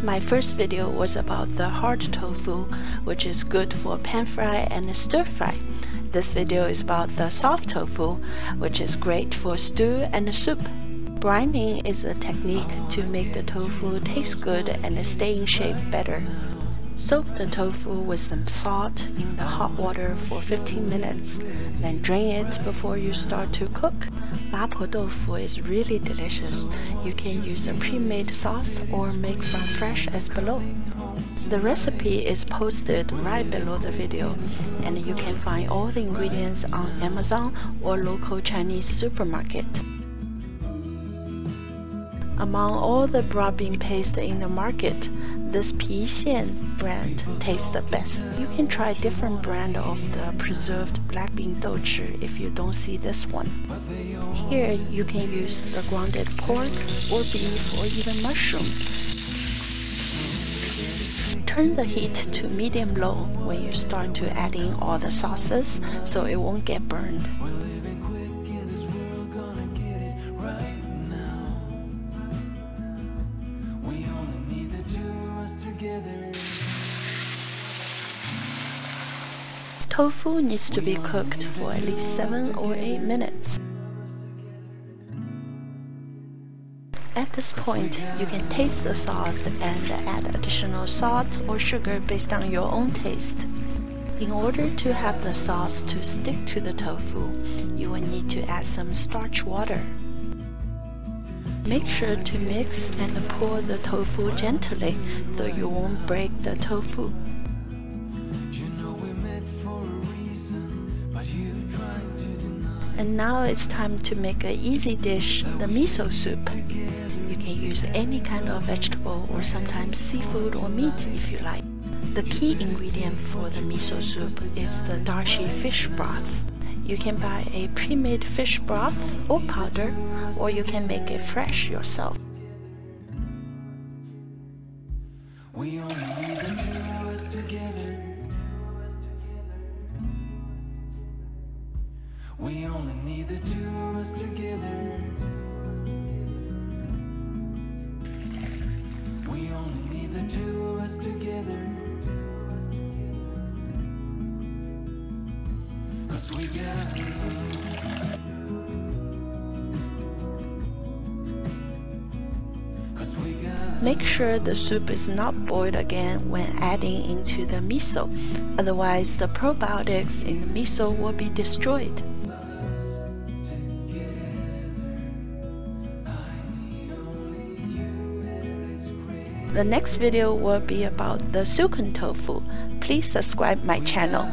My first video was about the hard tofu, which is good for pan fry and stir fry. This video is about the soft tofu, which is great for stew and soup. Brining is a technique to make the tofu taste good and stay in shape better. Soak the tofu with some salt in the hot water for 15 minutes, then drain it before you start to cook. Mapo Tofu is really delicious. You can use a pre-made sauce or make from fresh as below. The recipe is posted right below the video, and you can find all the ingredients on Amazon or local Chinese supermarket. Among all the broad bean paste in the market, this Xian brand tastes the best. You can try different brand of the preserved black bean Douchi if you don't see this one. Here you can use the grounded pork or beef or even mushroom. Turn the heat to medium-low when you start to add in all the sauces so it won't get burned. Tofu needs to be cooked for at least 7 or 8 minutes. At this point, you can taste the sauce and add additional salt or sugar based on your own taste. In order to have the sauce to stick to the tofu, you will need to add some starch water. Make sure to mix and pour the tofu gently so you won't break the tofu. And now it's time to make an easy dish, the miso soup. You can use any kind of vegetable or sometimes seafood or meat if you like. The key ingredient for the miso soup is the Douchi fish broth. You can buy a pre-made fish broth or powder, or you can make it fresh yourself. We only need the two of us together. We only need the two of us together. We only need the two of us together. 'Cause we got love. Make sure the soup is not boiled again when adding into the miso, otherwise the probiotics in the miso will be destroyed. The next video will be about the Sichuan tofu. Please subscribe my channel.